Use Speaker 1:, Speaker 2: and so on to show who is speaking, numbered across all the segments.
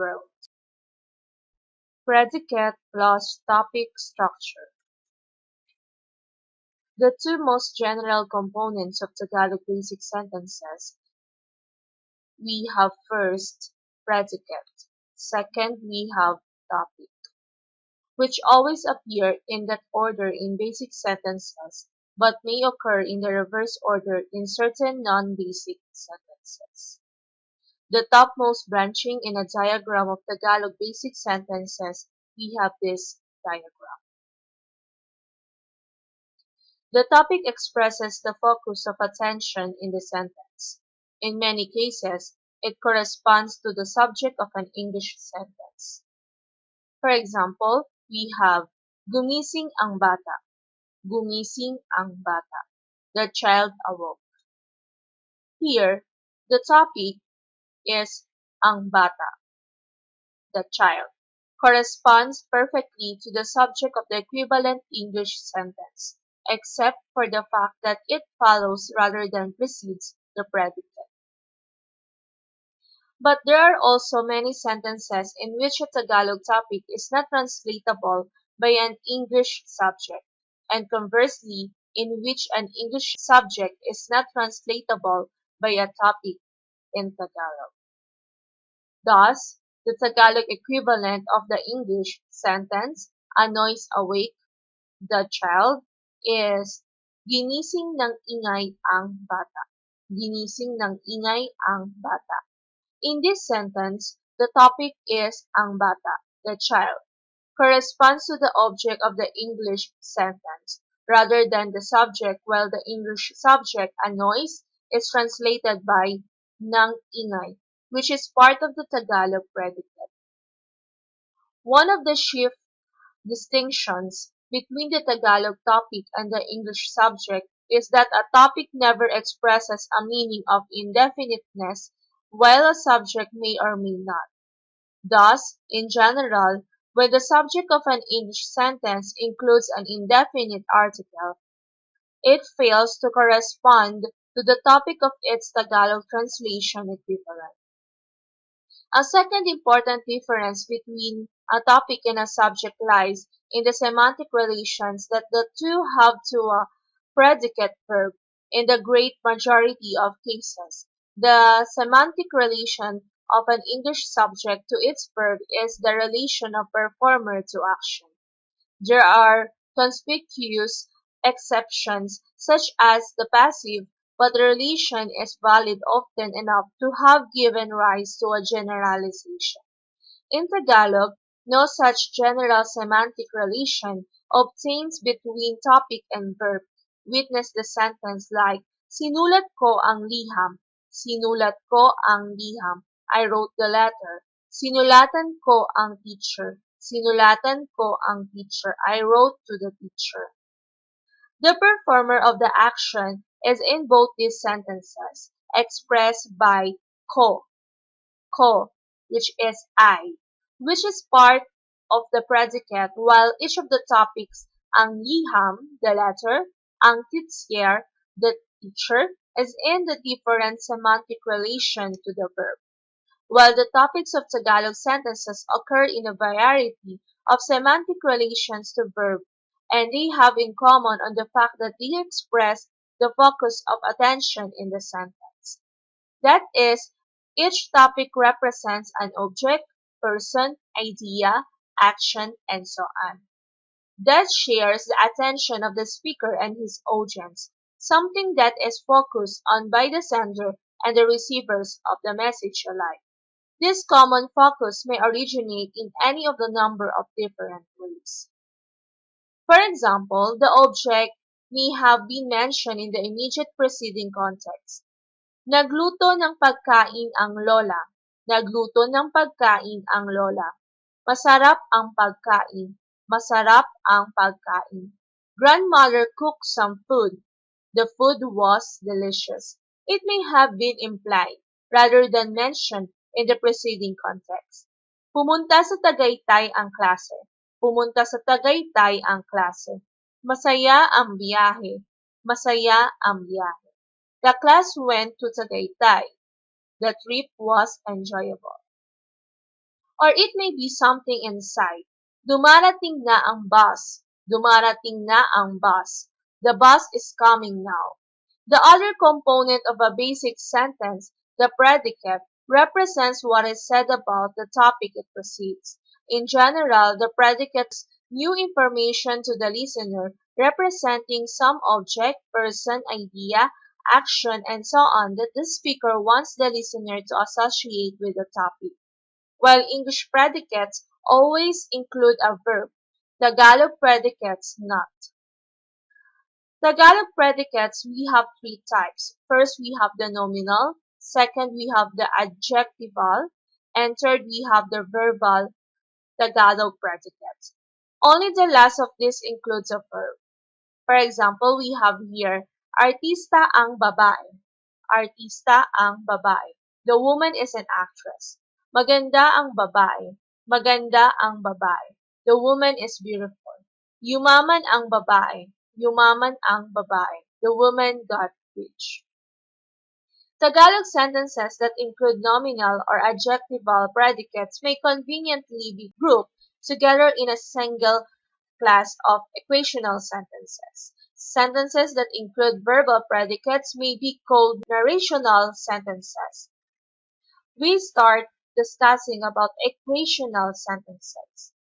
Speaker 1: world. Predicate plus topic structure. The two most general components of Tagalog basic sentences, we have first predicate, second we have topic, which always appear in that order in basic sentences but may occur in the reverse order in certain non-basic sentences. The topmost branching in a diagram of Tagalog basic sentences, we have this diagram. The topic expresses the focus of attention in the sentence. In many cases, it corresponds to the subject of an English sentence. For example, we have gumising ang bata. Gumising ang bata. The child awoke. Here, the topic is ang bata, the child, corresponds perfectly to the subject of the equivalent English sentence, except for the fact that it follows rather than precedes the predicate. But there are also many sentences in which a Tagalog topic is not translatable by an English subject, and conversely, in which an English subject is not translatable by a topic in Tagalog. Thus, the Tagalog equivalent of the English sentence, "Anoy's awake, the child," is "Ginising ng ingay ang bata." Ginising ng ingay ang bata. In this sentence, the topic is ang bata, the child, corresponds to the object of the English sentence, rather than the subject, while the English subject, "annoys," is translated by ng ingay, which is part of the Tagalog predicate. One of the chief distinctions between the Tagalog topic and the English subject is that a topic never expresses a meaning of indefiniteness, while a subject may or may not. Thus, in general, when the subject of an English sentence includes an indefinite article, it fails to correspond to the topic of its Tagalog translation equivalent. A second important difference between a topic and a subject lies in the semantic relations that the two have to a predicate verb. In the great majority of cases, the semantic relation of an English subject to its verb is the relation of performer to action. There are conspicuous exceptions, such as the passive, but the relation is valid often enough to have given rise to a generalization. In Tagalog, no such general semantic relation obtains between topic and verb. Witness the sentence like, "Sinulat ko ang liham." Sinulat ko ang liham. I wrote the letter. Sinulatan ko ang teacher. Sinulatan ko ang teacher. I wrote to the teacher. The performer of the action is in both these sentences, expressed by ko, which is I, which is part of the predicate, while each of the topics, ang liham, the letter, ang teacher, the teacher, is in the different semantic relation to the verb. While the topics of Tagalog sentences occur in a variety of semantic relations to verb, and they have in common on the fact that they express the focus of attention in the sentence. That is, each topic represents an object, person, idea, action, and so on. That shares the attention of the speaker and his audience, something that is focused on by the sender and the receivers of the message alike. This common focus may originate in any of the number of different ways. For example, the object may have been mentioned in the immediate preceding context. Nagluto ng pagkain ang lola. Nagluto ng pagkain ang lola. Masarap ang pagkain. Masarap ang pagkain. Grandmother cooked some food. The food was delicious. It may have been implied, rather than mentioned, in the preceding context. Pumunta sa Tagaytay ang klase. Pumunta sa Tagaytay ang klase. Masaya ang biyahe. Masaya ang biyahe. The class went to Tagaytay. The trip was enjoyable. Or it may be something inside. Dumarating na ang bus. Dumarating na ang bus. The bus is coming now. The other component of a basic sentence, the predicate, represents what is said about the topic it precedes. In general, the predicate new information to the listener representing some object, person, idea, action, and so on that the speaker wants the listener to associate with the topic. While English predicates always include a verb, Tagalog predicates not. Tagalog predicates, we have three types. First, we have the nominal. Second, we have the adjectival. And third, we have the verbal Tagalog predicates. Only the last of this includes a verb. For example, we have here, artista ang babae. Artista ang babae. The woman is an actress. Maganda ang babae. Maganda ang babae. The woman is beautiful. Yumaman ang babae. Yumaman ang babae. The woman got rich. Tagalog sentences that include nominal or adjectival predicates may conveniently be grouped together in a single class of equational sentences. Sentences that include verbal predicates may be called narrational sentences. We start discussing about equational sentences.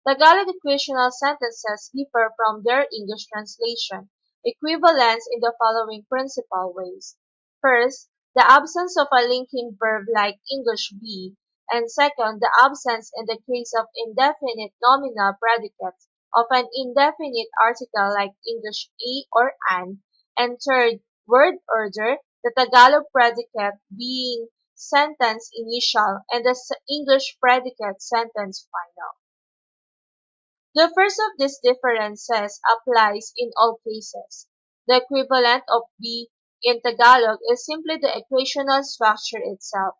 Speaker 1: Tagalog equational sentences differ from their English translation equivalents in the following principal ways. First, the absence of a linking verb like English be, and second, the absence in the case of indefinite nominal predicates of an indefinite article like English a or an, and third, word order, the Tagalog predicate being sentence initial and the English predicate sentence final. The first of these differences applies in all cases. The equivalent of be in Tagalog is simply the equational structure itself,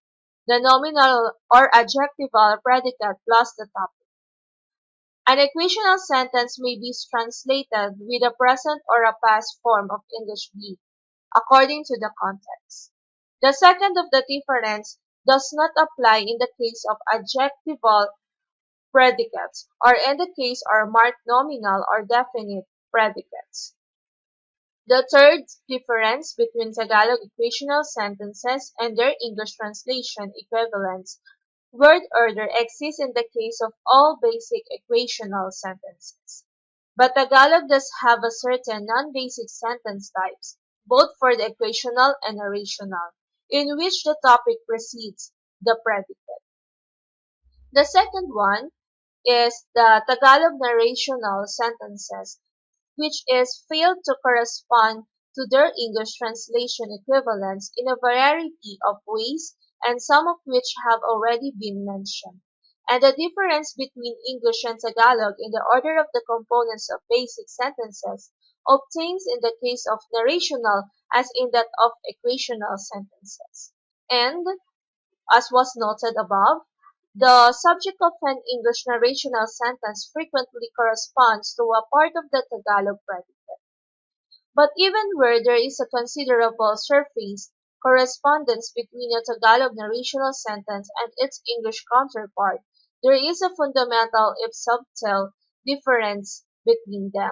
Speaker 1: the nominal or adjectival predicate plus the topic. An equational sentence may be translated with a present or a past form of English be, according to the context. The second of the difference does not apply in the case of adjectival predicates, or in the case are marked nominal or definite predicates. The third difference between Tagalog equational sentences and their English translation equivalents, word order exists in the case of all basic equational sentences. But Tagalog does have a certain non-basic sentence types, both for the equational and narrational, in which the topic precedes the predicate. The second one is the Tagalog narrational sentences, which is failed to correspond to their English translation equivalents in a variety of ways, and some of which have already been mentioned. And the difference between English and Tagalog in the order of the components of basic sentences obtains in the case of narrational as in that of equational sentences. And, as was noted above, the subject of an English narrational sentence frequently corresponds to a part of the Tagalog predicate. But even where there is a considerable surface correspondence between a Tagalog narrational sentence and its English counterpart, there is a fundamental if subtle difference between them.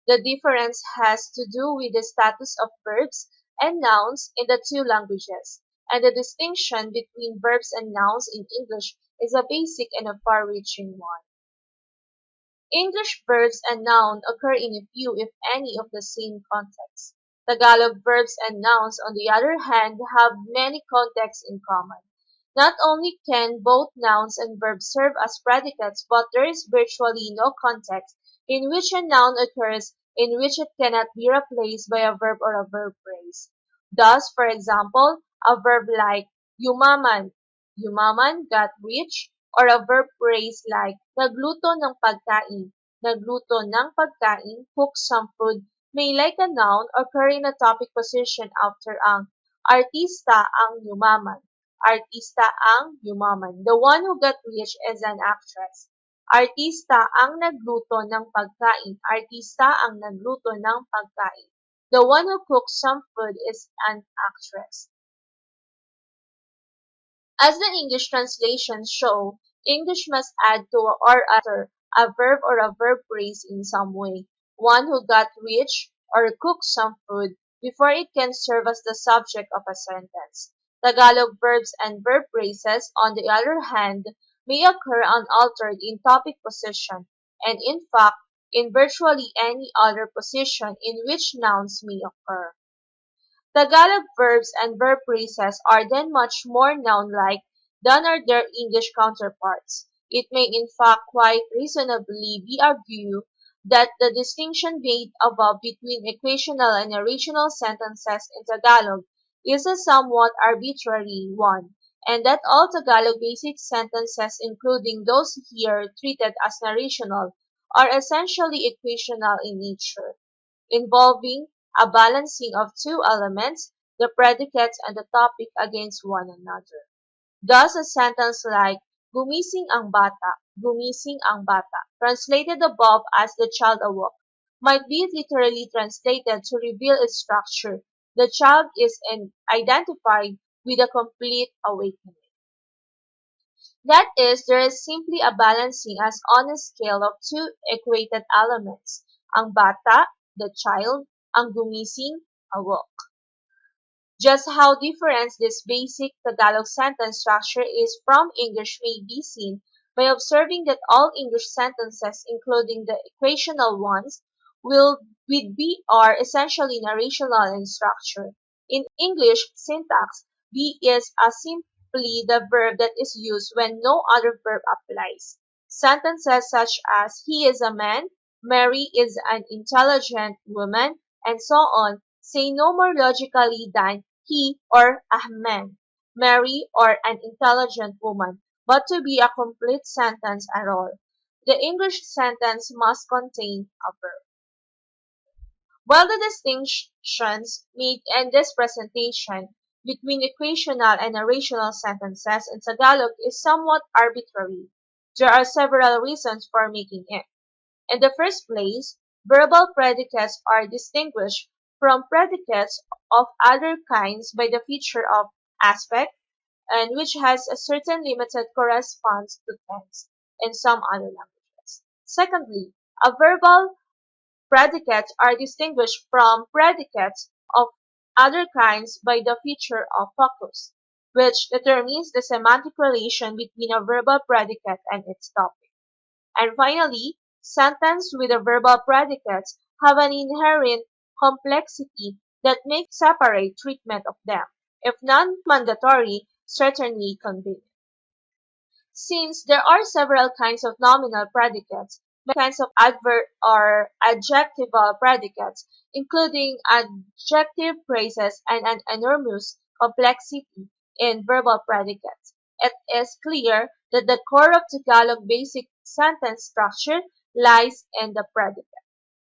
Speaker 1: The difference has to do with the status of verbs and nouns in the two languages, and the distinction between verbs and nouns in English is a basic and a far-reaching one. English verbs and noun occur in a few, if any, of the same contexts. Tagalog verbs and nouns, on the other hand, have many contexts in common. Not only can both nouns and verbs serve as predicates, but there is virtually no context in which a noun occurs in which it cannot be replaced by a verb or a verb phrase. Thus, for example, a verb like yumaman, yumaman got rich, or a verb phrase like nagluto ng pagkain, nagluto ng pagkain, cook some food, may like a noun occur in a topic position after ang artista ang yumaman. Artista ang yumaman. The one who got rich is an actress. Artista ang nagluto ng pagkain. Artista ang nagluto ng pagkain. The one who cooks some food is an actress. As the English translations show, English must add to or after a verb or a verb phrase in some way. One who got rich or cooked some food before it can serve as the subject of a sentence. Tagalog verbs and verb phrases, on the other hand, may occur unaltered in topic position, and in fact, in virtually any other position in which nouns may occur. Tagalog verbs and verb phrases are then much more noun-like than are their English counterparts. It may in fact quite reasonably be argued that the distinction made above between equational and narrational sentences in Tagalog is a somewhat arbitrary one, and that all Tagalog basic sentences, including those here treated as narrational, are essentially equational in nature, involving a balancing of two elements, the predicates and the topic, against one another. Thus, a sentence like gumising ang bata, translated above as the child awoke, might be literally translated to reveal its structure. The child is identified with a complete awakening. That is, there is simply a balancing as on a scale of two equated elements, ang bata, the child, ang gumising, awoke. Just how different this basic Tagalog sentence structure is from English may be seen by observing that all English sentences, including the equational ones, will with be are essentially narrational in structure. In English syntax, be is simply the verb that is used when no other verb applies. Sentences such as he is a man, Mary is an intelligent woman, and so on say no more logically than he or a man, Mary or an intelligent woman, but to be a complete sentence at all. The English sentence must contain a verb. While the distinctions made in this presentation between equational and narrational sentences in Tagalog is somewhat arbitrary, there are several reasons for making it. In the first place, verbal predicates are distinguished from predicates of other kinds by the feature of aspect, and which has a certain limited corresponds to tense in some other languages. Secondly, a verbal predicates are distinguished from predicates of other kinds by the feature of focus, which determines the semantic relation between a verbal predicate and its topic. And finally, sentences with a verbal predicates have an inherent complexity that makes separate treatment of them, if non-mandatory, certainly convenient. Since there are several kinds of nominal predicates, many kinds of adverb or adjectival predicates, including adjective phrases, and an enormous complexity in verbal predicates, it is clear that the core of Tagalog basic sentence structure lies in the predicate.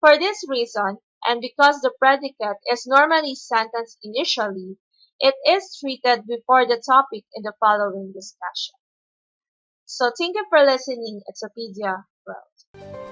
Speaker 1: For this reason, and because the predicate is normally sentenced initially, it is treated before the topic in the following discussion. So thank you for listening. It's Wikipedia World.